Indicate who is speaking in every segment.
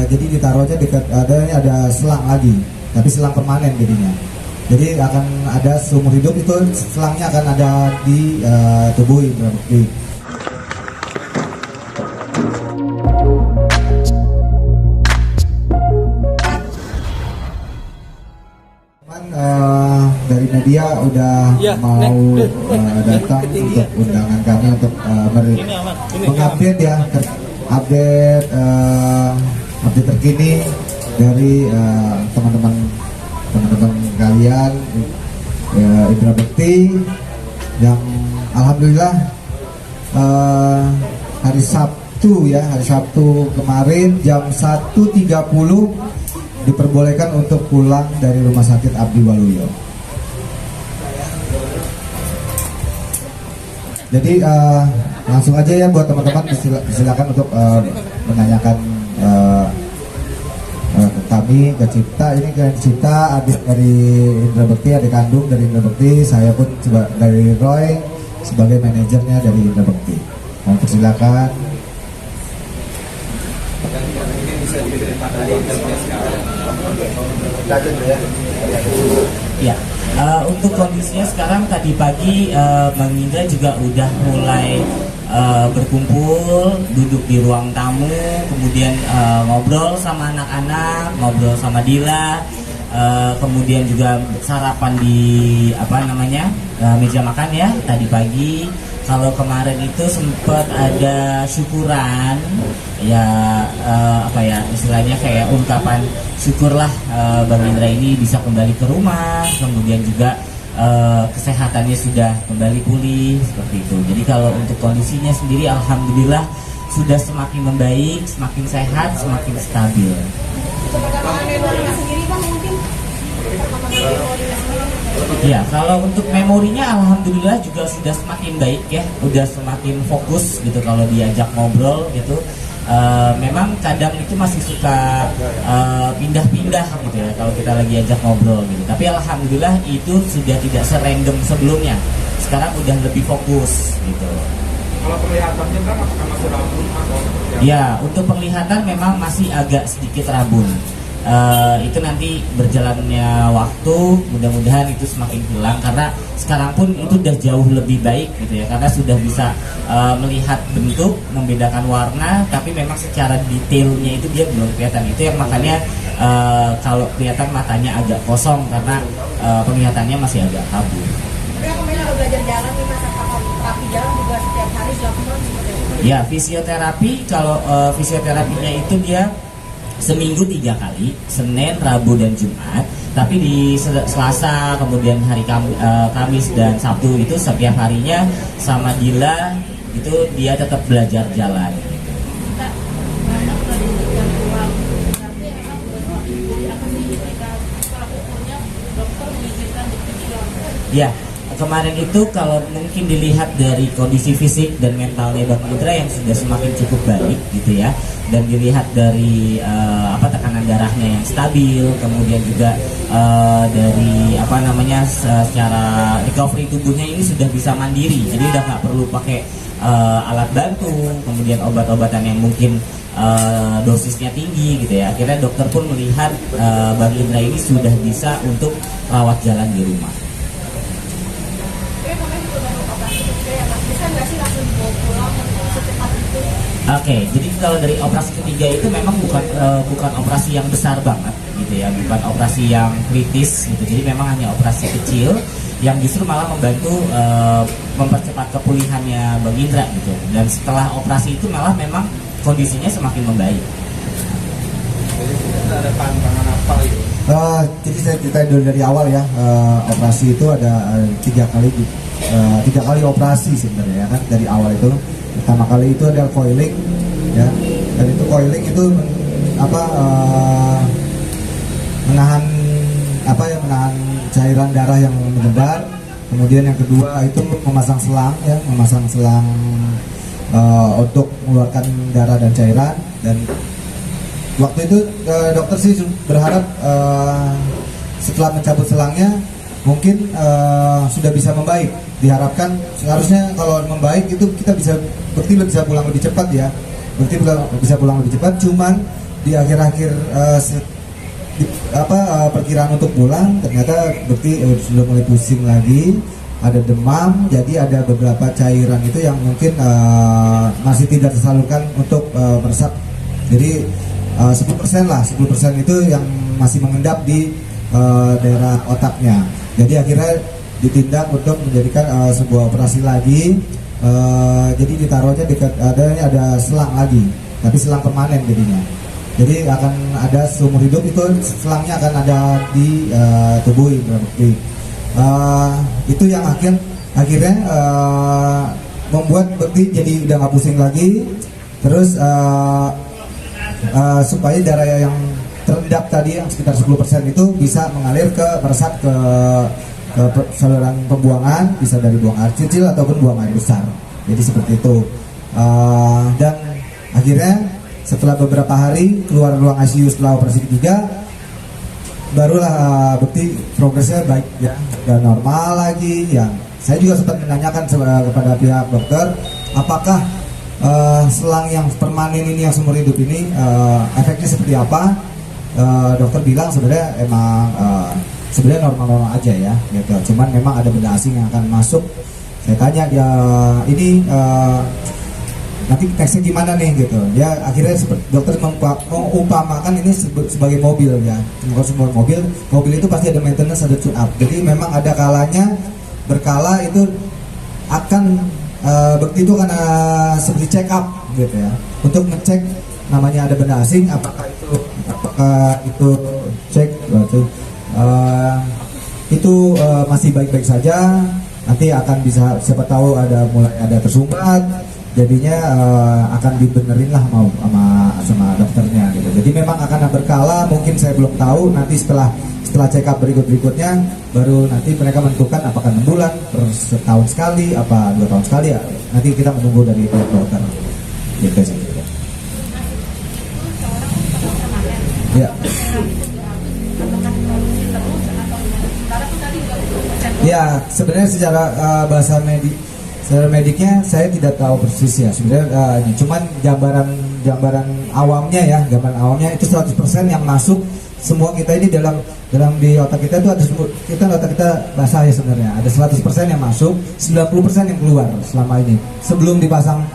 Speaker 1: jadi ditaruhnya dekat ada selang lagi, tapi selang permanen jadinya. Jadi akan ada seumur hidup itu selangnya akan ada di tubuh Indra Bekti. Dari media udah mau datang untuk undangan kami untuk mengupdate ya, update terkini dari teman-teman kalian Indra Bekti yang alhamdulillah hari Sabtu kemarin jam 1.30 diperbolehkan untuk pulang dari Rumah Sakit Abdi Waluyo. Jadi langsung aja ya buat teman-teman, silakan untuk menanyakan ke kami, ke Cipta. Ini ke Cipta, adik dari Indra Bekti, adik kandung dari Indra Bekti. Saya pun dari Roy sebagai manajernya dari Indra Bekti. Silakan.
Speaker 2: Ya, untuk kondisinya sekarang tadi pagi Bang Indra juga udah mulai berkumpul, duduk di ruang tamu, kemudian ngobrol sama anak-anak, ngobrol sama Dila, kemudian juga sarapan di meja makan ya tadi pagi. Kalau kemarin itu sempat ada syukuran ya, istilahnya kayak ungkapan syukurlah Bang Indra ini bisa kembali ke rumah, kemudian juga kesehatannya sudah kembali pulih seperti itu. Jadi kalau untuk kondisinya sendiri alhamdulillah sudah semakin membaik, semakin sehat, semakin stabil. Ya, kalau untuk memorinya alhamdulillah juga sudah semakin baik ya, udah semakin fokus gitu kalau diajak ngobrol gitu. Memang kadang itu masih suka pindah-pindah gitu ya kalau kita lagi ajak ngobrol gitu. Tapi alhamdulillah itu sudah tidak serandom sebelumnya. Sekarang udah lebih fokus gitu.
Speaker 3: Kalau penglihatannya kan apakah masih rabun atau?
Speaker 2: Ya, untuk penglihatan memang masih agak sedikit rabun. Itu nanti berjalannya waktu, mudah-mudahan itu semakin hilang karena sekarang pun itu udah jauh lebih baik gitu ya, karena sudah bisa melihat bentuk, membedakan warna, tapi memang secara detailnya itu dia belum kelihatan. Itu yang makanya kalau kelihatan matanya agak kosong karena penglihatannya masih agak kabur.
Speaker 4: Tapi kemarin ada belajar jalan nih Mas, terapi jalan juga setiap hari dilakukan seperti itu?
Speaker 2: Ya, fisioterapi, kalau fisioterapinya itu dia seminggu 3 kali, Senin, Rabu, dan Jumat. Tapi di Selasa, kemudian hari Kamis dan Sabtu itu setiap harinya sama Dila itu dia tetap belajar jalan. Ya, kemarin itu kalau mungkin dilihat dari kondisi fisik dan mentalnya Bang Indra yang sudah semakin cukup baik gitu ya, dan dilihat dari tekanan darahnya yang stabil, kemudian juga dari secara recovery tubuhnya ini sudah bisa mandiri, jadi udah nggak perlu pakai alat bantu, kemudian obat-obatan yang mungkin dosisnya tinggi gitu ya. Akhirnya dokter pun melihat Bang Indra ini sudah bisa untuk rawat jalan di rumah. Oke, jadi kalau dari operasi ketiga itu memang bukan operasi yang besar banget gitu ya, bukan operasi yang kritis gitu. Jadi memang hanya operasi kecil yang justru malah membantu mempercepat kepulihannya Bang Indra gitu. Dan setelah operasi itu malah memang kondisinya semakin membaik.
Speaker 3: Jadi ada tantangan apa gitu?
Speaker 1: Jadi saya ceritain dulu dari awal ya. Operasi itu ada 3 kali operasi sebenarnya ya kan, dari awal itu. Pertama kali itu ada coiling ya, dan itu coiling itu menahan cairan darah yang menyebar. Kemudian yang kedua itu memasang selang untuk mengeluarkan darah dan cairan. Dan waktu itu dokter sih berharap setelah mencabut selangnya mungkin sudah bisa membaik. Diharapkan seharusnya kalau membaik itu kita bisa pulang lebih cepat ya. Berarti bisa pulang lebih cepat. Cuman di akhir-akhir perkiraan untuk pulang ternyata Bekti sudah mulai pusing lagi, ada demam, jadi ada beberapa cairan itu yang mungkin masih tidak tersalurkan untuk meresap. Jadi 10% lah, 10% itu yang masih mengendap di daerah otaknya. Jadi akhirnya ditindak untuk menjadikan sebuah operasi lagi. Jadi ditaruhnya dekat ada selang lagi, tapi selang permanen jadinya. Jadi akan ada seumur hidup, itu selangnya akan ada di tubuh Bekti. Itu yang akhirnya membuat Bekti jadi udah nggak pusing lagi. Terus supaya darah yang terendap tadi yang sekitar 10% itu bisa mengalir meresap ke saluran pembuangan, bisa dari buang air kecil ataupun buang air besar. Jadi seperti itu. Dan akhirnya setelah beberapa hari keluar ruang ICU setelah operasi ketiga, barulah Bekti progresnya baik ya, dan normal lagi. Yang saya juga sempat menanyakan kepada pihak dokter, apakah selang yang permanen ini yang seumur hidup ini efeknya seperti apa? Dokter bilang sebenarnya emang sebenarnya normal-normal aja ya, gitu. Cuman memang ada benda asing yang akan masuk. Saya tanya dia ini nanti tesnya gimana nih gitu. Ya akhirnya dokter mengumpamakan ini sebagai mobil ya. Sebuah mobil itu pasti ada maintenance, ada tune up. Jadi memang ada berkala itu akan Bekti itu akan seperti check up gitu ya. Untuk ngecek namanya ada benda asing, apakah itu cek itu masih baik-baik saja. Nanti akan bisa, siapa tahu mulai ada tersumbat, jadinya akan dibenerin lah sama dokternya gitu. Jadi memang akan berkala, mungkin saya belum tahu. Nanti setelah check up berikutnya baru nanti mereka menentukan apakah 6 bulan, per setahun sekali, apa 2 tahun sekali ya. Nanti kita menunggu dari dokter. Gitu sih. Ya. Ya, sebenarnya secara bahasa mediknya saya tidak tahu persis ya sebenarnya, cuman gambaran awamnya itu 100% yang masuk. Semua kita ini dalam di otak kita itu otak kita basah ya sebenarnya. Ada 100% yang masuk, 90% yang keluar selama ini. Sebelum dipasang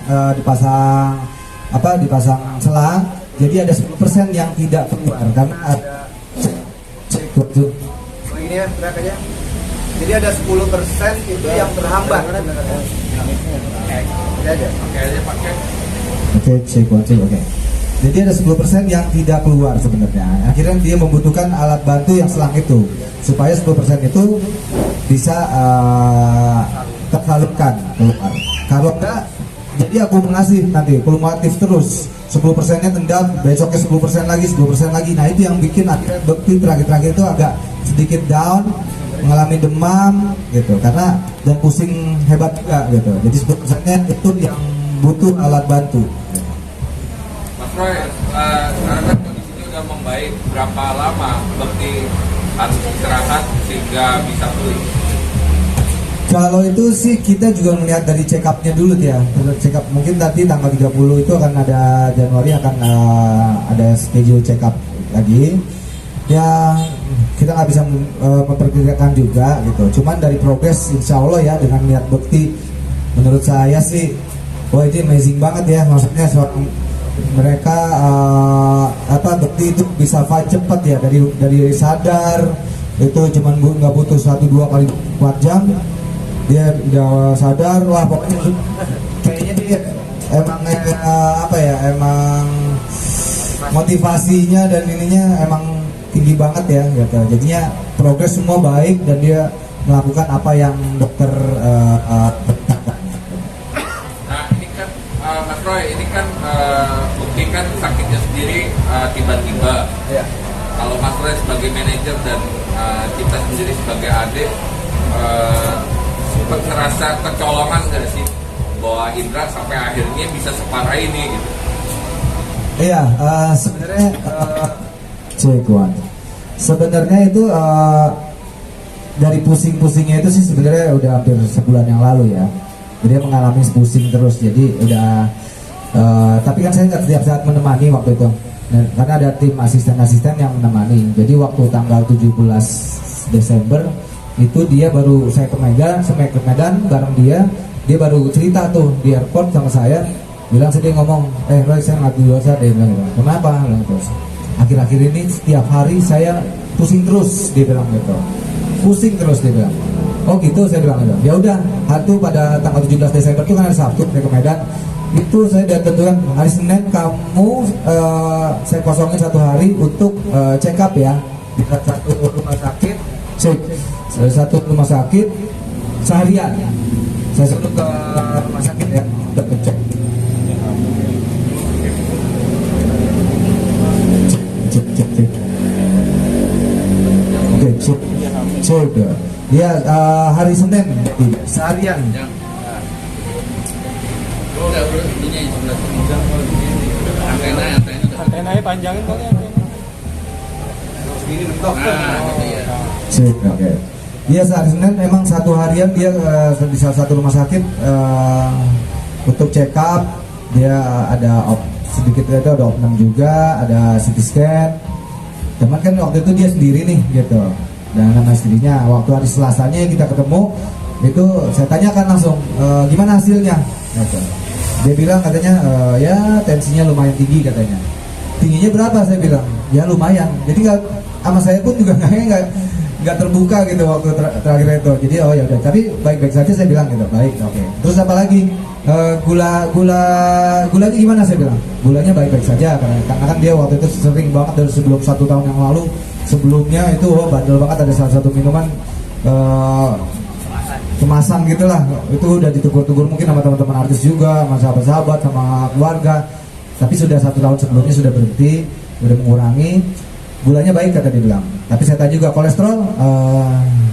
Speaker 1: selang, jadi ada 10% yang tidak keluar karena ada
Speaker 5: ini ya, berat aja. Jadi ada 10% itu yang terhambat.
Speaker 1: Oke, cek. Jadi ada 10% yang tidak keluar sebenarnya. Akhirnya dia membutuhkan alat bantu yang selang itu supaya 10% itu bisa tersalurkan keluar. Kalau enggak, jadi akumulasi nanti kumulatif terus. 10%-nya tendang, besoknya 10% lagi. Nah itu yang bikin akhirnya Bekti terakhir itu agak sedikit down, mengalami demam gitu, karena dan pusing hebat juga gitu. Jadi 10%-nya itu yang butuh alat bantu.
Speaker 3: Mas Roy, sekarang kan kondisinya udah membaik, berapa lama Bekti harus istirahat sehingga bisa pulih?
Speaker 1: Kalau itu sih kita juga melihat dari check up-nya dulu ya. Check up mungkin nanti tanggal 30 itu akan ada, Januari akan ada schedule check up lagi. Ya kita nggak bisa memperkirakan juga gitu. Cuman dari progres insya Allah ya, dengan niat Bekti, menurut saya sih, wah ini amazing banget ya. Maksudnya mereka Bekti itu bisa fight cepat ya, dari sadar itu cuman nggak butuh 1-2 kali 4 jam dia udah sadar. Wah pokoknya kayaknya dia emang motivasinya dan ininya emang tinggi banget ya gitu. Jadinya progres semua baik dan dia melakukan apa yang dokter berkata.
Speaker 3: Nah ini kan Mas Roy, ini kan Bekti kan sakitnya sendiri tiba-tiba ya. Kalau Mas Roy sebagai manajer dan kita sendiri sebagai adik, sempat ngerasa kecolongan nggak sih bahwa Indra sampai akhirnya bisa separah ini gitu?
Speaker 1: Iya, sebenarnya sebenarnya itu dari pusing-pusingnya itu sih sebenarnya udah hampir sebulan yang lalu ya. Dia mengalami pusing terus, jadi udah tapi kan saya nggak setiap saat menemani waktu itu. Nah, karena ada tim asisten-asisten yang menemani. Jadi waktu tanggal 17 Desember itu dia baru saya ke Medan bareng dia baru cerita tuh di airport sama saya, bilang sedih ngomong, Roy saya nggak dulu saja, dia bilang, kenapa? Bilang terus. Akhir-akhir ini setiap hari saya pusing terus, dia bilang gitu. Pusing terus dia bilang. Oh gitu, saya bilang gitu. Ya udah, itu pada tanggal 17 Desember itu kan hari Sabtu saya ke Medan. Itu saya udah tentukan hari Senin kamu saya kosongin 1 hari untuk check up ya di satu rumah sakit, satu rumah sakit seharian. Saya suruh ke rumah sakit ya untuk cek. Cek. Oke, cek. Ya hari Senin seharian.
Speaker 6: Antenanya panjangin kali antena.
Speaker 1: Cek, oke. Dia hari Senin memang 1 harian dia di salah satu rumah sakit untuk check up. Dia ada sedikit itu ada opnam juga, ada CT scan. Cuman kan waktu itu dia sendiri nih gitu. Dan sama istrinya. Waktu hari Selasanya kita ketemu itu saya tanyakan langsung gimana hasilnya. Gitu. Dia bilang katanya ya tensinya lumayan tinggi katanya. Tingginya berapa saya bilang? Ya lumayan. Jadi nggak sama saya pun juga nggak terbuka gitu waktu terakhir itu. Jadi oh ya udah. Tapi baik-baik saja saya bilang gitu. Baik, oke. Terus apa lagi? Gulanya gimana saya bilang? Gulanya baik-baik saja karena kan dia waktu itu sering banget dari sebelum 1 tahun yang lalu. Sebelumnya itu bandel banget, ada salah satu minuman kemasan gitulah, itu udah ditegur-tegur mungkin sama teman-teman artis juga, sama sahabat-sahabat, sama keluarga. Tapi sudah 1 tahun sebelumnya sudah berhenti, udah mengurangi. Gulanya baik kata dia bilang. Tapi saya tanya juga kolesterol,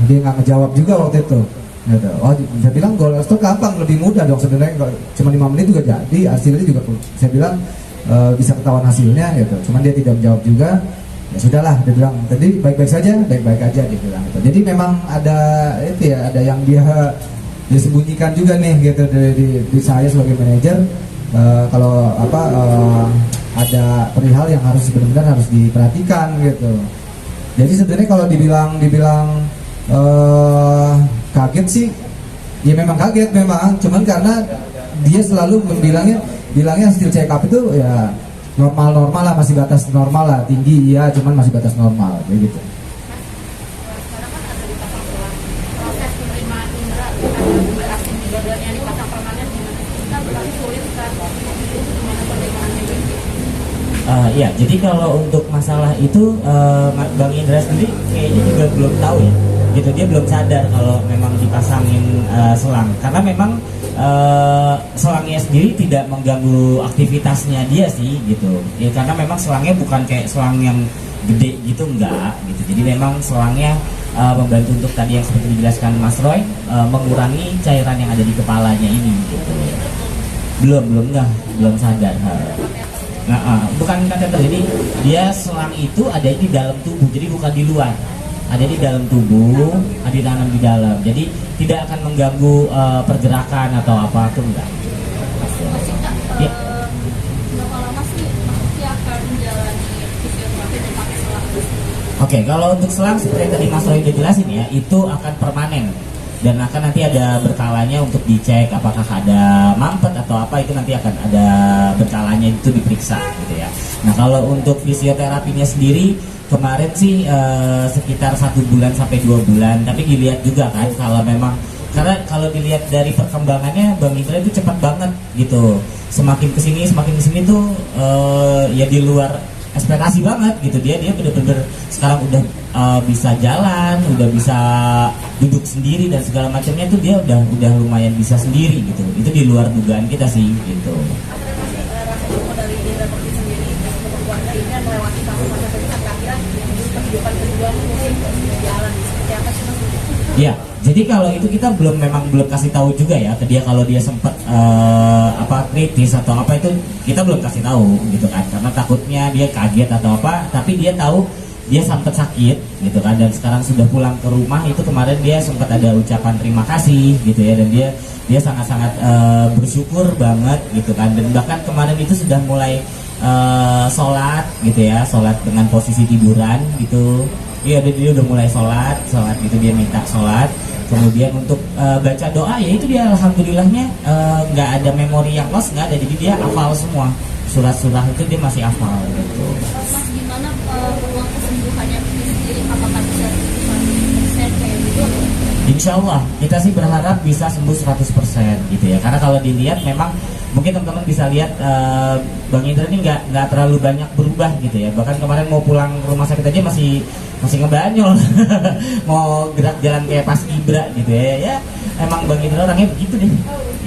Speaker 1: dia nggak ngejawab juga waktu itu. Gitu. Oh, saya bilang kolesterol gampang, lebih mudah dong sebenarnya, cuma 5 menit juga jadi. Hasilnya juga saya bilang bisa ketahuan hasilnya gitu. Cuman dia tidak menjawab juga. Ya sudahlah, dia bilang tadi baik-baik saja, baik-baik aja dia bilang gitu. Jadi memang ada itu ya, ada yang dia sembunyikan juga nih gitu di saya sebagai manajer. Kalau ada perihal yang harus benar-benar harus diperhatikan gitu. Jadi sebenarnya kalau dibilang kaget sih, ya memang kaget memang. Cuman karena dia selalu bilangnya hasil check up itu ya normal lah, masih batas normal lah, tinggi iya, cuman masih batas normal kayak gitu.
Speaker 4: Sekarang kan ada dipasang tulang. Proses penerimaan indera berarti dua-duanya dipasang permanen gimana? Kita berarti sulit kan? Itu gimana penerimaannya?
Speaker 2: Ya, jadi kalau untuk masalah itu Bang Indra sendiri kayaknya juga belum tahu ya. Gitu, dia belum sadar kalau memang dipasangin selang, karena memang selangnya sendiri tidak mengganggu aktivitasnya dia sih gitu ya, karena memang selangnya bukan kayak selang yang gede gitu, enggak gitu. Jadi memang selangnya membantu untuk tadi yang seperti dijelaskan Mas Roy, mengurangi cairan yang ada di kepalanya ini gitu. Belum sadar. Bukan kateter, jadi dia selang itu ada di dalam tubuh, jadi bukan di luar, ada di dalam tubuh, ada ditanam di dalam, jadi tidak akan mengganggu pergerakan atau apa itu enggak. Ya.
Speaker 4: Berapa lama sih maksudnya akan menjalani fisioterapi dan pakai selang?
Speaker 2: Oke, kalau untuk selang seperti yang tadi Mas Roy udah jelasin ya, itu akan permanen dan akan nanti ada berkalanya untuk dicek apakah ada mampet atau apa, itu nanti akan ada berkalanya itu diperiksa gitu ya. Nah kalau untuk fisioterapinya sendiri kemarin sih sekitar 1 bulan sampai 2 bulan, tapi dilihat juga kan kalau memang, karena kalau dilihat dari perkembangannya Bang Indra itu cepat banget gitu, semakin kesini tuh ya di luar ekspektasi banget gitu. Dia bener-bener sekarang udah bisa jalan, udah bisa duduk sendiri dan segala macamnya tuh dia udah lumayan bisa sendiri gitu. Itu di luar dugaan kita sih gitu.
Speaker 4: Rasa syukur dari diri Perti sendiri untuk keluarga ini dan melewati masa-masa tadi sampai akhirnya kehidupan kedua mungkin berjalan seperti apa sih Mas?
Speaker 2: Ya, jadi kalau itu kita belum kasih tahu juga ya ke dia kalau dia sempat kritis atau apa, itu kita belum kasih tahu gitu kan, karena takutnya dia kaget atau apa. Tapi dia tahu dia sempat sakit gitu kan, dan sekarang sudah pulang ke rumah. Itu kemarin dia sempat ada ucapan terima kasih gitu ya, dan dia sangat-sangat bersyukur banget gitu kan. Dan bahkan kemarin itu sudah mulai sholat gitu ya, sholat dengan posisi tiduran gitu. Iya, dia udah mulai sholat gitu, dia minta sholat. Kemudian untuk baca doa ya itu dia alhamdulillahnya nggak ada memori yang lost, nggak ada, jadi dia hafal semua surah-surah itu dia masih hafal gitu.
Speaker 4: Mas, gimana peluang kesembuhannya sendiri? Apakah bisa 100% kayak gitu?
Speaker 2: Insya Allah kita sih berharap bisa sembuh 100% gitu ya, karena kalau dilihat memang mungkin teman-teman bisa lihat Bang Indra ini nggak terlalu banyak berubah gitu ya. Bahkan kemarin mau pulang ke rumah sakit aja masih ngebanyol mau gerak jalan kayak pas Ibra gitu ya. Emang Bang Indra orangnya begitu deh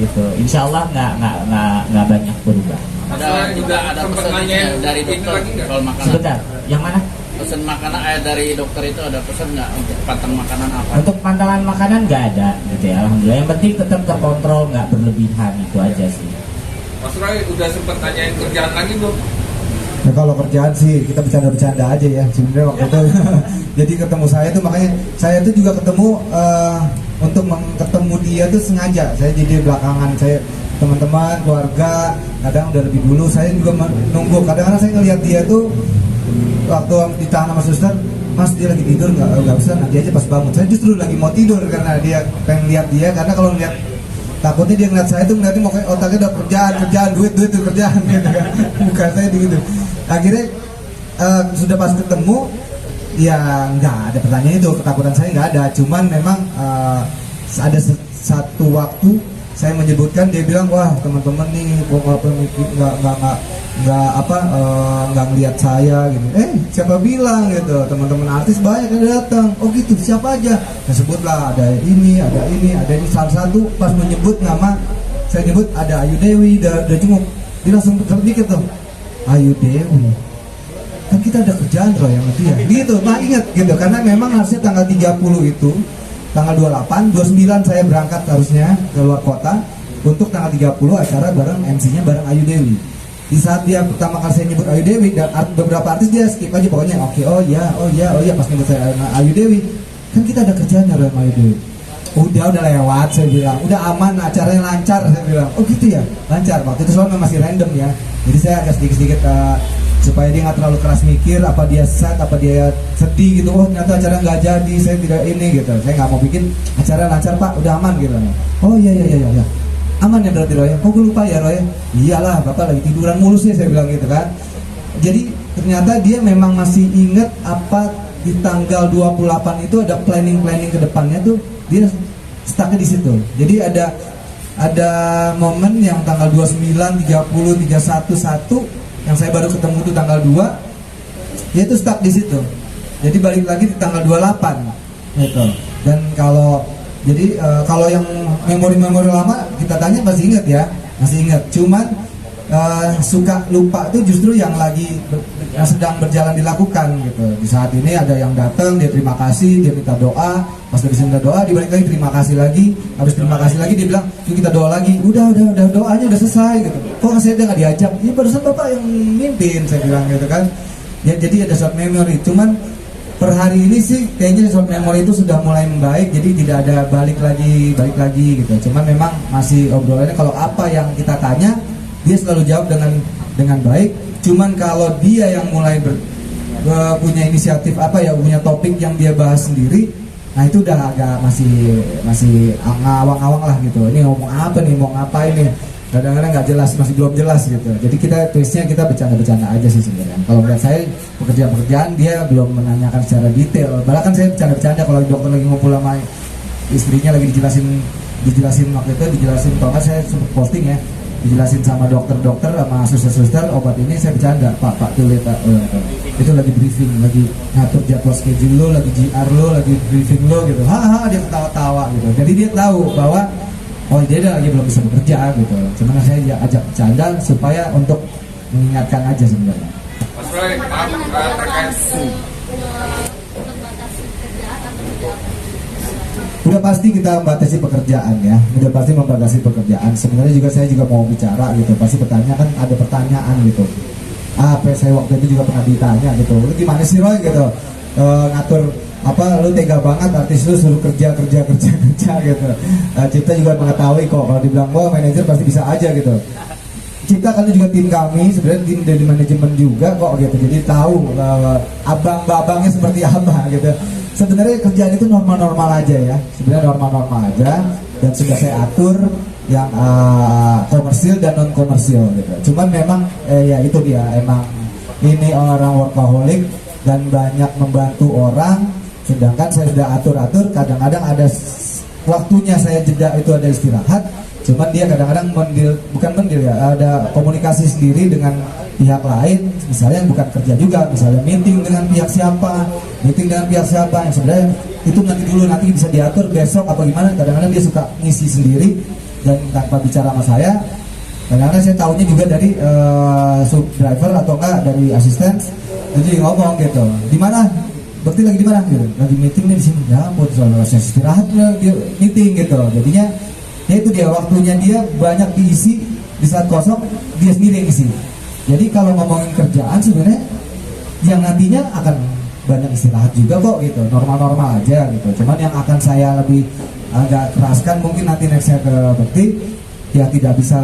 Speaker 2: gitu. Insya Allah nggak banyak berubah.
Speaker 3: Ada juga ada pesan dari dokter soal makanan.
Speaker 2: Sebentar, yang mana?
Speaker 3: Pesan makanan dari dokter itu ada pesan nggak untuk pantang makanan apa?
Speaker 2: Untuk pantangan makanan nggak ada gitu ya, alhamdulillah. Yang penting tetap terkontrol, nggak berlebihan, itu aja sih.
Speaker 3: Mas Roy udah sempet nanyain kerjaan lagi belum?
Speaker 1: Nah, kalau kerjaan sih kita bercanda-bercanda aja ya sebenarnya waktu itu. Jadi ketemu saya tuh, makanya saya tuh juga ketemu untuk ketemu dia tuh sengaja. Saya jadi belakangan, saya teman-teman keluarga kadang udah lebih dulu, saya juga menunggu. Kadang-kadang saya ngelihat dia tuh waktu ditahan sama suster, Mas dia lagi tidur, nggak usah, nanti aja pas bangun. Saya justru lagi mau tidur karena dia pengen lihat dia, karena kalau ngeliat takutnya dia ngeliat saya tuh ngeliatin mau kayak otaknya udah kerjaan duit tuh kerjaan gitu kan. Bukan saya gitu. Akhirnya sudah pas ketemu ya nggak ada pertanyaan itu, ketakutan saya nggak ada. Cuman memang ada satu waktu saya menyebutkan, dia bilang wah teman-teman nih walaupun nggak ngeliat saya gitu. Siapa bilang gitu, teman-teman artis banyak yang datang. Oh gitu, siapa aja? Saya sebutlah ada ini. Salah satu pas menyebut nama, saya nyebut ada Ayu Dewi, udah cukup. Dia langsung sedikit tuh, Ayu Dewi. Kan kita ada kerjaan Roy yang dia. Gitu, nah ingat gitu, karena memang harusnya tanggal 30 itu, tanggal 28, 29 saya berangkat harusnya ke luar kota untuk tanggal 30 acara bareng MC-nya bareng Ayu Dewi. Di saat dia pertama kali saya nyebut Ayu Dewi, dan beberapa artis dia skip aja pokoknya. Oke, oh ya pas nyebut saya Ayu Dewi, kan kita ada kerjanya sama Ayu Dewi. Udah lewat, saya bilang. Udah aman, acaranya lancar, saya bilang. Oh gitu ya, lancar. Waktu itu soalnya masih random ya. Jadi saya agak sedikit supaya dia nggak terlalu keras mikir, apa dia sad, apa dia sedih gitu. Oh ternyata acara nggak jadi, saya tidak ini gitu. Saya nggak mau bikin acara lancar Pak, udah aman gitu. Oh iya. Aman ya berarti Roy? Kok gue lupa ya Roy? Iyalah, Bapak lagi tiduran mulu sih, saya bilang gitu kan. Jadi ternyata dia memang masih inget apa di tanggal 28 itu ada planning ke depannya tuh, dia stucknya di situ. Jadi ada momen yang tanggal 29, 30, 31, 1 yang saya baru ketemu tuh tanggal 2, dia tuh stuck di situ. Jadi balik lagi di tanggal 28 gitu. Dan kalau yang memori-memori lama kita tanya masih ingat ya, masih ingat. Cuman suka lupa tuh justru yang sedang berjalan dilakukan gitu. Di saat ini ada yang datang, dia terima kasih, dia minta doa, pas udah bisa minta doa, dibalik lagi terima kasih lagi, habis terima kasih lagi dia bilang, yuk kita doa lagi. Udah doanya udah selesai gitu. Kok saya udah nggak diajak? Ya barusan Bapak yang mimpin, saya bilang gitu kan. Ya jadi ada short memory. Cuman per hari ini sih kayaknya short memory itu sudah mulai membaik, jadi tidak ada balik lagi gitu. Cuman memang masih obrolannya, kalau apa yang kita tanya dia selalu jawab dengan baik. Cuman kalau dia yang mulai punya inisiatif punya topik yang dia bahas sendiri, nah itu udah agak masih ngawang-ngawang lah gitu. Ini ngomong apa nih, mau ngapain nih, kadang-kadang nggak jelas, masih belum jelas gitu. Jadi twistnya kita bercanda-bercanda aja sih sebenarnya. Kalau menurut saya pekerjaan dia belum menanyakan secara detail. Bahkan kan saya bercanda-bercanda kalau dokter lagi ngumpul sama istrinya lagi dijelasin waktu itu, kalau nggak saya sempat posting ya, dijelasin sama dokter sama suster obat ini, saya bercanda, Pak tuh lihat itu lagi briefing, lagi ngatur jadwal schedule lo, lagi GR lo, lagi briefing lo gitu. Dia ketawa-tawa gitu. Jadi dia tahu bahwa dia lagi belum bisa bekerja gitu. Cuman saya ajak bercanda supaya untuk mengingatkan aja sebenarnya.
Speaker 3: Mas Roy, terkait
Speaker 1: udah pasti kita membatasi pekerjaan ya, udah pasti membatasi pekerjaan. Sebenarnya juga saya juga mau bicara gitu, pasti bertanya kan, ada pertanyaan gitu. Saya waktu itu juga pernah ditanya gitu, lu gimana sih Roy gitu, ngatur lu tega banget artis lu suruh kerja gitu. Cipta juga mengetahui kok kalau dibilang manajer pasti bisa aja gitu. kita kan juga tim kami sebenarnya tim dari manajemen juga kok gitu, jadi tahu abang-abangnya seperti apa gitu. Sebenarnya kerjaan itu normal-normal aja ya, sebenarnya normal-normal aja, dan sudah saya atur yang komersil dan non komersil gitu. Cuman memang ya itu dia, emang ini orang workaholic dan banyak membantu orang, sedangkan saya sudah atur-atur. Kadang-kadang ada waktunya saya jeda, itu ada istirahat. Cuman dia kadang-kadang bukan mendil ya, ada komunikasi sendiri dengan pihak lain, misalnya bukan kerja juga, misalnya meeting dengan pihak siapa, yang sebenarnya itu nanti bisa diatur besok apa gimana. Kadang-kadang dia suka ngisi sendiri dan tanpa bicara sama saya. Kadang-kadang saya tahunya juga dari sub driver atau enggak dari asisten, jadi ngomong gitu, di mana Bekti lagi di mana gitu, lagi meeting nih di sini, ya mau saya istirahat dia meeting gitu. Jadinya ya itu dia, waktunya dia banyak diisi, di saat kosong dia sendiri yang isi. Jadi kalau ngomongin kerjaan sebenarnya yang nantinya akan banyak istirahat juga kok gitu, normal-normal aja gitu. Cuman yang akan saya lebih agak keraskan mungkin nanti next saya ke Bekti, ya tidak bisa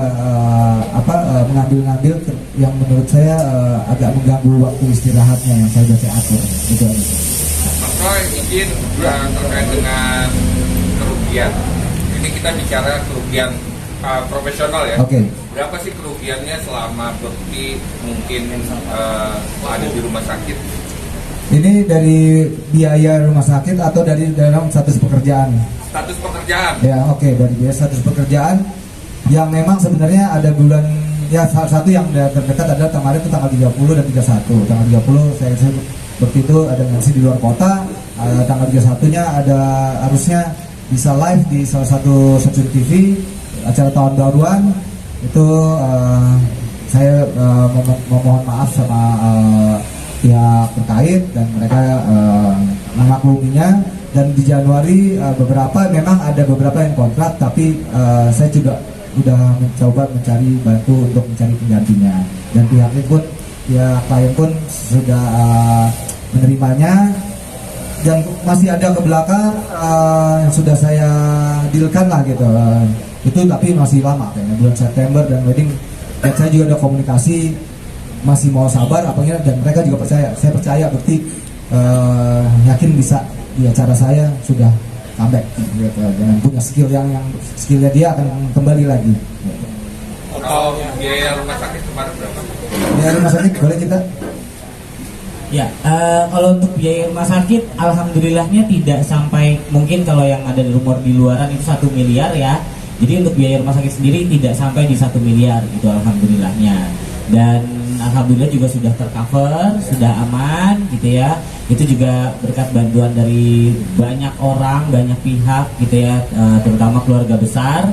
Speaker 1: mengambil-ngambil yang menurut saya agak mengganggu waktu istirahatnya yang saya biasa atur gitu aja.
Speaker 3: Mas Roy, izin terkait dengan kerugian. Ini kita bicara kerugian profesional ya.
Speaker 1: Oke.
Speaker 3: Berapa sih kerugiannya selama Bekti mungkin ada di rumah sakit?
Speaker 1: Ini dari biaya rumah sakit atau dari dalam status pekerjaan?
Speaker 3: Status pekerjaan.
Speaker 1: Ya oke, dari biaya status pekerjaan yang memang sebenarnya ada bulan, ya salah satu yang terdekat adalah kemarin itu tanggal 30 dan 31. Tanggal 30 saya seperti itu ada ngisi di luar kota, tanggal 31-nya ada harusnya bisa live di salah satu stasiun TV acara tahun baruan itu. Saya memohon maaf sama pihak terkait dan mereka memakluminya. Dan di Januari memang ada beberapa yang kontrak, tapi saya juga udah mencoba mencari bantu untuk mencari penggantinya, dan pihaknya pun ya klien pun sudah menerimanya. Dan masih ada ke belakang yang sudah saya dealkan lah gitu, itu tapi masih lama kayaknya bulan September dan wedding. Dan saya juga ada komunikasi, masih mau sabar apanya, dan mereka juga percaya, saya percaya Bekti yakin bisa di acara saya sudah comeback gitu, dengan punya skill yang skillnya dia akan kembali lagi gitu.
Speaker 3: Kalau biaya rumah sakit kemarin berapa?
Speaker 1: Biaya rumah sakit boleh kita?
Speaker 2: Ya, kalau untuk biaya rumah sakit, alhamdulillahnya tidak sampai, mungkin kalau yang ada rumor di luaran itu 1 miliar ya. Jadi untuk biaya rumah sakit sendiri tidak sampai di 1 miliar gitu, alhamdulillahnya. Dan alhamdulillah juga sudah tercover, sudah aman gitu ya. Itu juga berkat bantuan dari banyak orang, banyak pihak gitu ya, terutama keluarga besar,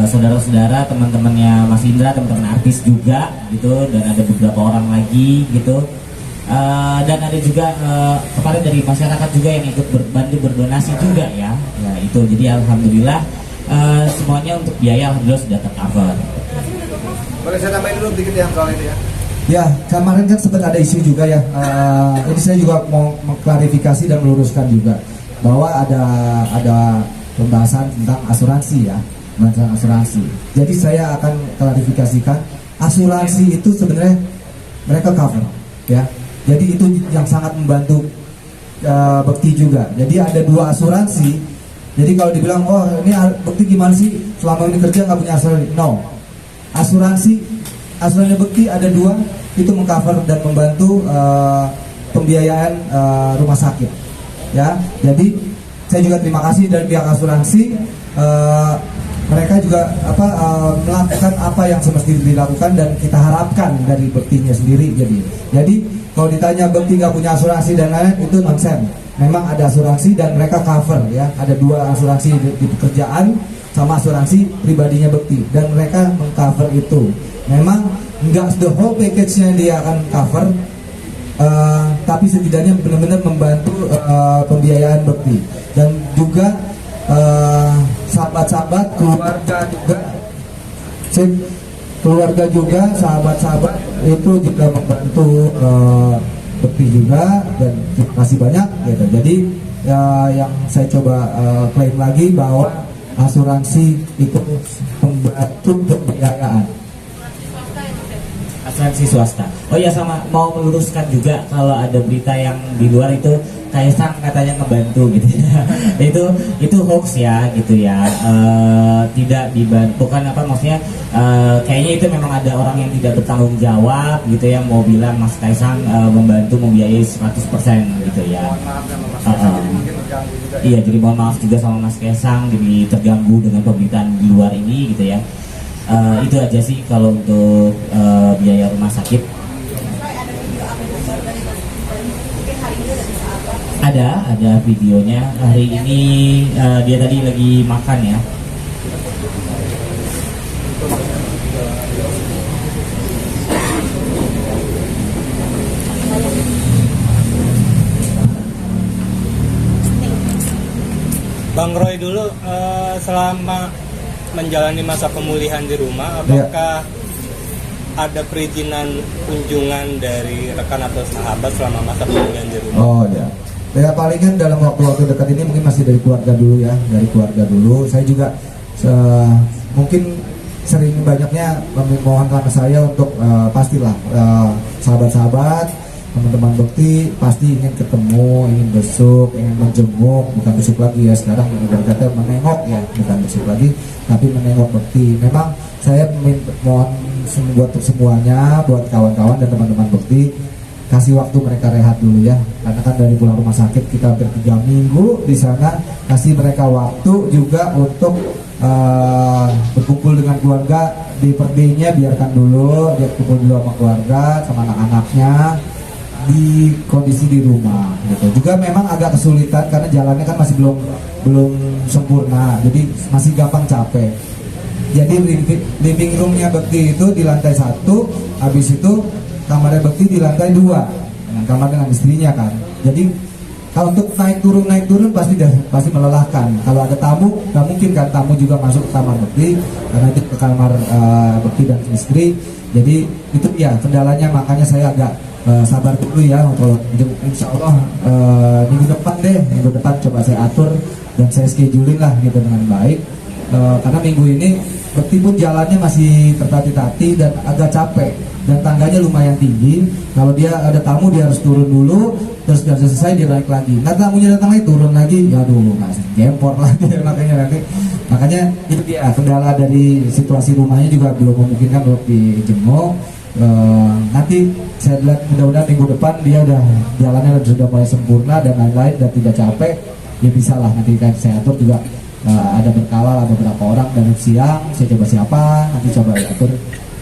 Speaker 2: saudara-saudara, teman-temannya Mas Indra, teman-teman artis juga gitu, dan ada beberapa orang lagi gitu. Dan ada juga kemarin dari masyarakat juga yang ikut bantu berdonasi juga ya. Ya itu, jadi alhamdulillah semuanya untuk biaya alhamdulillah sudah tercover.
Speaker 5: Boleh saya tambahin dulu dikit ya soal itu ya.
Speaker 1: Ya, kemarin kan sempat ada isu juga ya. Ini saya juga mau mengklarifikasi dan meluruskan juga bahwa ada pembahasan tentang asuransi ya, tentang asuransi. Jadi saya akan klarifikasikan, asuransi itu sebenarnya mereka cover ya. Jadi itu yang sangat membantu Bekti juga. Jadi ada 2 asuransi. Jadi kalau dibilang, oh ini Bekti gimana sih selama ini kerja nggak punya asuransi? No, asuransi Bekti ada 2, itu mengcover dan membantu pembiayaan rumah sakit ya. Jadi saya juga terima kasih dari pihak asuransi, mereka juga melakukan apa yang semestinya dilakukan dan kita harapkan dari Bektinya sendiri. Jadi kalau ditanya Bekti nggak punya asuransi dan lain-lain, itu nonsen. Memang ada asuransi dan mereka cover ya, ada 2 asuransi di pekerjaan sama asuransi pribadinya Bekti, dan mereka mengcover itu. Memang nggak the whole package-nya dia akan cover, tapi setidaknya benar-benar membantu pembiayaan Bekti. Dan juga sahabat-sahabat, keluarga juga, sahabat-sahabat itu juga membantu Bekti juga, dan terima kasih banyak gitu. Jadi yang saya coba klaim lagi bahwa asuransi itu membantu pembiayaan.
Speaker 2: instansi swasta. Oh ya, sama mau meluruskan juga kalau ada berita yang di luar itu Kaisang katanya ngebantu gitu ya. itu hoax ya gitu ya. Tidak dibantu, bukan apa maksudnya, kayaknya itu memang ada orang yang tidak bertanggung jawab gitu ya, mau bilang Mas Kaisang membantu membiayai 100% gitu ya. Iya, jadi mohon maaf juga sama Mas Kaisang jadi terganggu dengan pemberitaan di luar ini gitu ya. Itu aja sih kalau untuk biaya rumah sakit. Ada videonya. Hari ini dia tadi lagi makan ya.
Speaker 6: Bang Roy dulu, selama menjalani masa pemulihan di rumah, apakah ada perizinan kunjungan dari rekan atau sahabat selama masa pemulihan di rumah?
Speaker 1: Oh ya. Ya palingan dalam waktu-waktu dekat ini mungkin masih dari keluarga dulu ya, dari keluarga dulu. Saya juga mungkin sering banyaknya memohon sama saya untuk pastilah sahabat-sahabat, teman-teman Bekti pasti ingin ketemu, ingin besuk, ingin menjenguk, bukan besuk lagi ya sekarang berkata menengok ya, bukan besuk lagi, tapi menengok Bekti. Memang saya mohon buat semuanya, buat kawan-kawan dan teman-teman Bekti, kasih waktu mereka rehat dulu ya, karena kan dari pulang rumah sakit kita hampir 3 minggu di sana, kasih mereka waktu juga untuk berkumpul dengan keluarga. Di perdenya biarkan dulu dia kumpul dulu sama keluarga, sama anak-anaknya di kondisi di rumah gitu. Juga memang agak kesulitan karena jalannya kan masih belum sempurna, jadi masih gampang capek. Jadi living roomnya Bekti itu di lantai 1, habis itu kamarnya Bekti di lantai 2, dengan kamar dengan istrinya kan. Jadi kalau untuk naik turun pasti melelahkan. Kalau ada tamu, nggak mungkin kan tamu juga masuk ke kamar Bekti, karena itu ke kamar Bekti dan istri. Jadi itu ya kendalanya, makanya saya agak sabar dulu ya untuk insya Allah minggu depan coba saya atur dan saya scheduling lah gitu dengan baik. Karena minggu ini Bekti pun jalannya masih tertati-tati dan agak capek, dan tangganya lumayan tinggi. Kalau dia ada tamu dia harus turun dulu, terus sudah selesai dia naik lagi. Nah tamunya datang lagi turun lagi, ya dulu masih gempor lagi makanya itu dia kendala dari situasi rumahnya juga belum memungkinkan untuk dijenguk. Nanti saya lihat mudah-mudahan minggu depan dia udah jalannya sudah mulai sempurna dan lain-lain dan tidak capek, ya bisa lah nanti kan saya atur juga. Ada berkala lah beberapa orang, dan siang saya coba siapa, nanti coba atur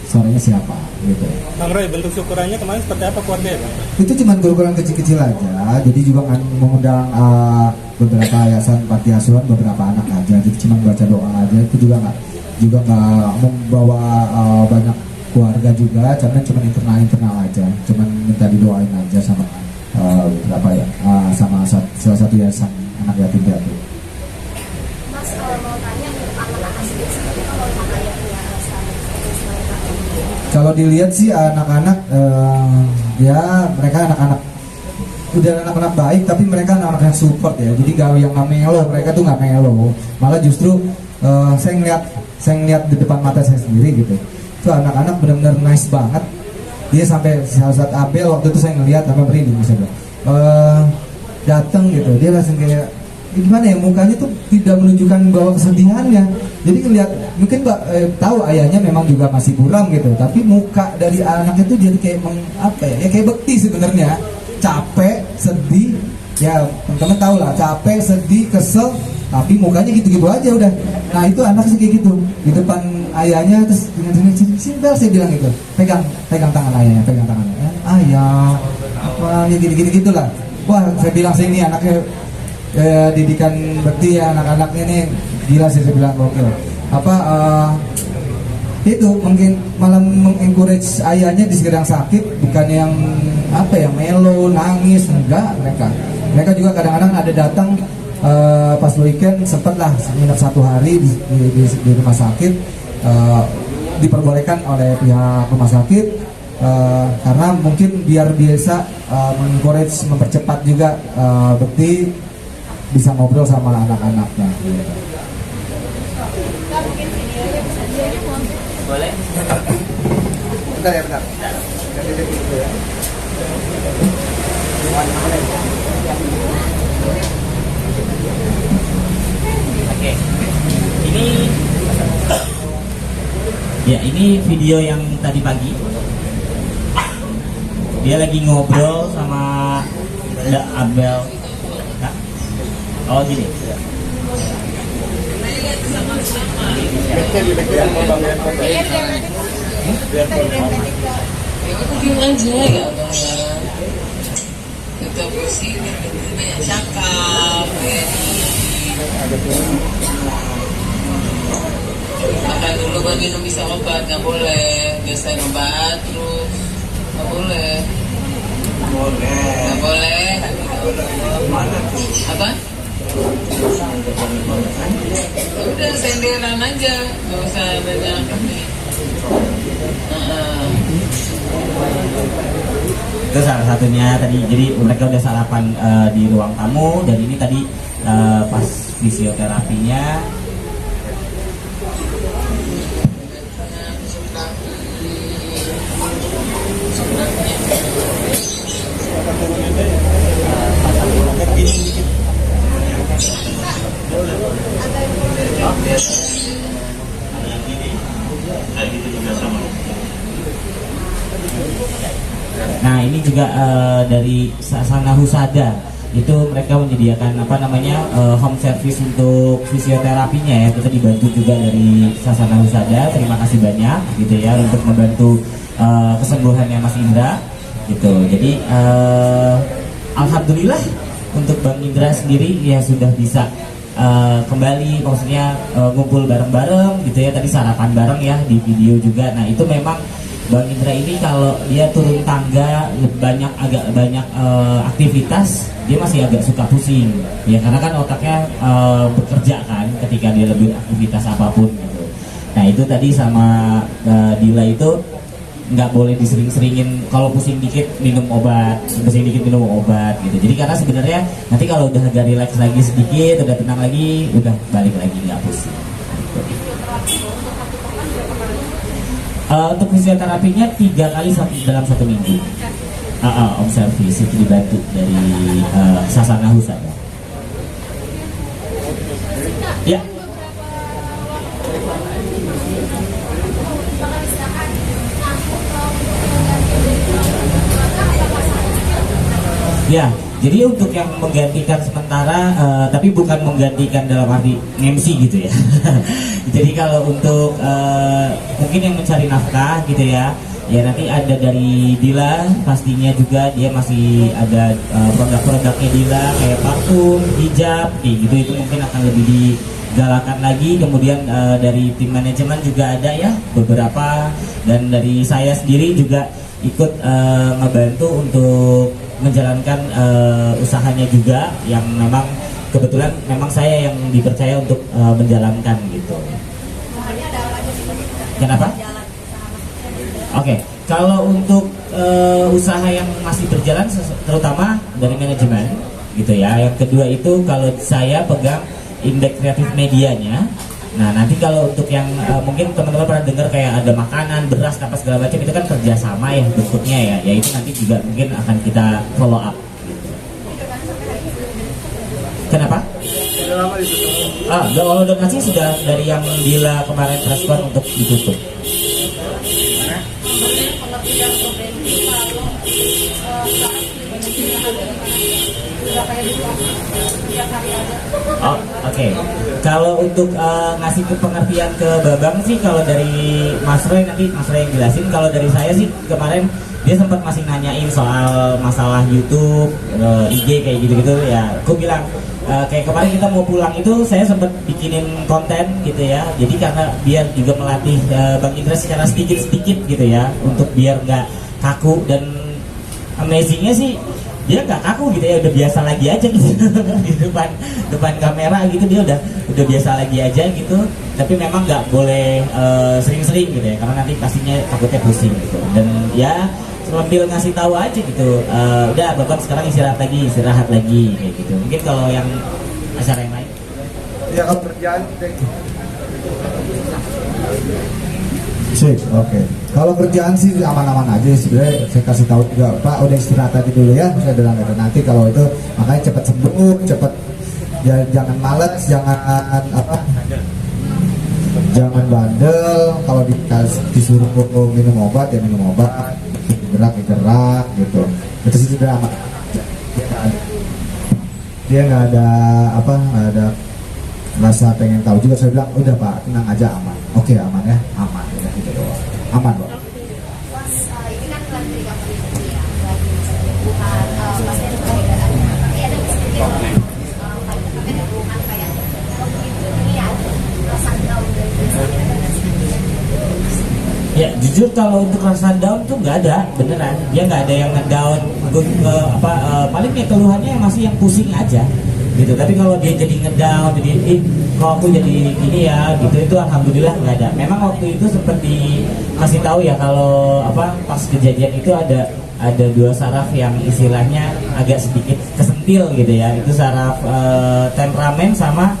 Speaker 1: sorenya siapa gitu.
Speaker 6: Bang Roy, bentuk syukurannya kemarin seperti apa keluarga ya Bang?
Speaker 1: Itu cuma ukuran kecil-kecil aja, jadi juga mengundang beberapa yayasan panti asuhan, beberapa anak aja, jadi cuma baca doa aja. Itu juga nggak membawa banyak keluarga juga, karena cuma internal aja, cuma minta didoain aja sama berapa ya, sama salah satu yayasan anak yatim piatu.
Speaker 4: Mas, mau tanya anak-anak sendiri seperti apa kalau rumah ayah ya
Speaker 1: Kalau dilihat sih anak-anak ya mereka anak-anak udah anak-anak baik, tapi mereka anak-anak yang support ya. Jadi gak yang nggak melo, mereka tuh nggak melo. Malah justru saya ngeliat di depan mata saya sendiri gitu. Itu anak-anak benar-benar nice banget. Dia sampai saat Abel waktu itu saya ngeliat sampai merinding misalnya. Datang gitu, dia langsung kayak gimana ya, mukanya tuh tidak menunjukkan bahwa kesedihannya. Jadi ngeliat mungkin tahu ayahnya memang juga masih buram gitu, tapi muka dari anaknya tuh jadi kayak kayak Bekti sebenarnya, capek, sedih, ya teman-teman tahu lah, capek, sedih, kesel, tapi mukanya gitu-gitu aja udah. Nah itu anak sih kayak gitu di depan ayahnya, terus dengan sini saya bilang gitu, pegang tangan ayahnya, pegang tangan ayah, apa ya gini-gini gitulah. Wah saya bilang sih ini anaknya didikan Bekti ya, anak-anaknya nih gila sih, saya bilang gokil. Itu mungkin malah mengencourage ayahnya di sedang sakit, bukan yang melo, nangis, enggak. Mereka juga kadang-kadang ada datang pas weekend, sempat lah nginep 1 hari di rumah sakit, diperbolehkan oleh pihak rumah sakit karena mungkin biar biasa mengencourage, mempercepat juga Bekti bisa ngobrol sama anak-anaknya.
Speaker 2: Boleh?
Speaker 5: Bentar ya, bentar. mirip gitu ya.
Speaker 2: Oke. Ini video yang tadi pagi. Dia lagi ngobrol sama Mbak Abel. Nah. Oh gini.
Speaker 7: Diem aja ya bang, kita pusing, banyak cakap, makan dulu baru minum bisa obat, nggak boleh, biasa obat terus, nggak boleh, nggak boleh, apa? Udah senderan aja, nggak usah banyak ini.
Speaker 2: Itu salah satunya tadi. Jadi mereka udah sarapan di ruang tamu, dan ini tadi pas fisioterapinya. Nah ini juga dari Sasana Husada, itu mereka menyediakan home service untuk fisioterapinya ya. Kita dibantu juga dari Sasana Husada, terima kasih banyak gitu ya untuk membantu kesembuhannya Mas Indra gitu. Jadi alhamdulillah untuk Bang Indra sendiri ya sudah bisa kembali, maksudnya ngumpul bareng-bareng gitu ya. Tadi sarapan bareng ya di video juga. Nah itu memang Bang Indra ini kalau dia turun tangga agak banyak aktivitas, dia masih agak suka pusing ya, karena kan otaknya bekerja kan ketika dia lebih aktivitas apapun gitu. Nah itu tadi sama Dila itu nggak boleh disering-seringin, kalau pusing dikit minum obat, pusing dikit minum obat gitu. Jadi karena sebenarnya nanti kalau udah agak relax lagi sedikit, udah tenang lagi, udah balik lagi nggak pusing. Untuk fisioterapinya 3 kali dalam 1 minggu. Home service itu dibantu dari Sasana Husada. Ya. Ya, jadi untuk yang menggantikan sementara, tapi bukan menggantikan dalam arti MC gitu ya. Jadi kalau untuk mungkin yang mencari nafkah gitu ya, ya nanti ada dari Dila, pastinya juga dia masih ada produk-produknya Dila kayak parfum, hijab, kayak gitu, itu mungkin akan lebih digalakan lagi. Kemudian dari tim manajemen juga ada ya beberapa, dan dari saya sendiri juga ikut ngebantu untuk menjalankan usahanya juga, yang memang kebetulan memang saya yang dipercaya untuk menjalankan gitu. Kenapa? Oke, kalau untuk usaha yang masih berjalan terutama dari manajemen gitu ya. Yang kedua itu kalau saya pegang indeks kreatif medianya. Nah nanti kalau untuk yang mungkin teman-teman pernah dengar kayak ada makanan, beras, apa segala macam, itu kan kerjasama ya bentuknya ya. Ya itu nanti juga mungkin akan kita follow up. Kenapa?
Speaker 5: Sudah lama ditutup.
Speaker 2: Kalau donasi sudah dari yang Dila kemarin respon untuk ditutup. Oke. Kalau untuk ngasih ke pengertian ke Babang sih, kalau dari Mas Roy nanti Mas Roy yang jelasin. Kalau dari saya sih kemarin dia sempat masih nanyain soal masalah YouTube, IG kayak gitu-gitu ya. Aku bilang kayak kemarin kita mau pulang itu saya sempat bikinin konten gitu ya. Jadi karena biar juga melatih Bang Indra secara sedikit-sedikit gitu ya, untuk biar nggak kaku. Dan amazingnya sih dia nggak kaku gitu ya, udah biasa lagi aja gitu di depan kamera gitu, dia udah biasa lagi aja gitu. Tapi memang nggak boleh sering-sering gitu ya, karena nanti pastinya takutnya pusing gitu. Dan ya sambil ngasih tahu aja gitu, udah Bapak sekarang istirahat lagi kayak gitu. Mungkin kalau yang acara yang lain
Speaker 5: Ya kalau kerjaan
Speaker 1: Sip, oke. Kalau kerjaan sih aman-aman aja sebenarnya. Saya kasih tahu juga, Pak udah istirahat aja dulu ya. Saya bilang gitu. Nanti kalau itu makanya cepat sembuh, cepat ya, jangan malas, jangan apa, jangan bandel. Kalau disuruh minum obat ya minum obat, gerak gitu. Itu sih sudah aman. Dia nggak ada apa, nggak ada rasa pengen tahu juga. Saya bilang udah Pak tenang aja, aman. Oke, aman ya, aman udah gitu doang. Aman Pak.
Speaker 8: Mas, ini kan bulan berikan perlindungan ya, bagi penyembuhan pasien perbedaan. Tapi ada sedikit paling ada keluhan kayak begitu ini ada sundown dari
Speaker 2: Ya jujur kalau untuk rasa down tuh nggak ada, beneran. Dia nggak ada yang ngedown. Paling ya keluhannya masih yang pusing aja, gitu. Tapi kalau dia jadi ngedown, jadi kok aku jadi gini ya, gitu, itu alhamdulillah nggak ada. Memang waktu itu seperti kasih tahu ya kalau apa pas kejadian itu ada dua saraf yang istilahnya agak sedikit kesentil gitu ya. Itu saraf temperamen sama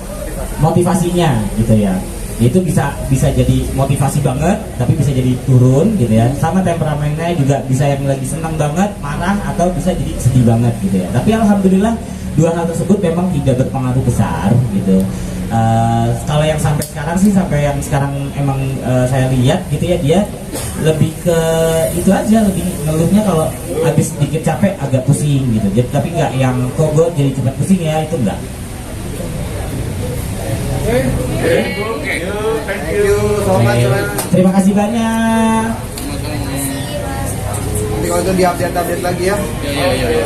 Speaker 2: motivasinya gitu ya. Itu bisa jadi motivasi banget tapi bisa jadi turun gitu ya, sama temperamennya juga bisa yang lagi senang banget marah atau bisa jadi sedih banget gitu ya. Tapi alhamdulillah dua hal tersebut memang tidak berpengaruh besar gitu. Kalau yang sampai sekarang sih, sampai yang sekarang emang saya lihat gitu ya, dia lebih ke itu aja, lebih ngeluhnya kalau habis sedikit capek agak pusing gitu. Jadi tapi nggak yang kok gue jadi cepat pusing ya, itu enggak.
Speaker 5: Thank you so much, Mas.
Speaker 2: Terima kasih banyak.
Speaker 5: Nanti kalau itu di update lagi ya.
Speaker 3: Ya.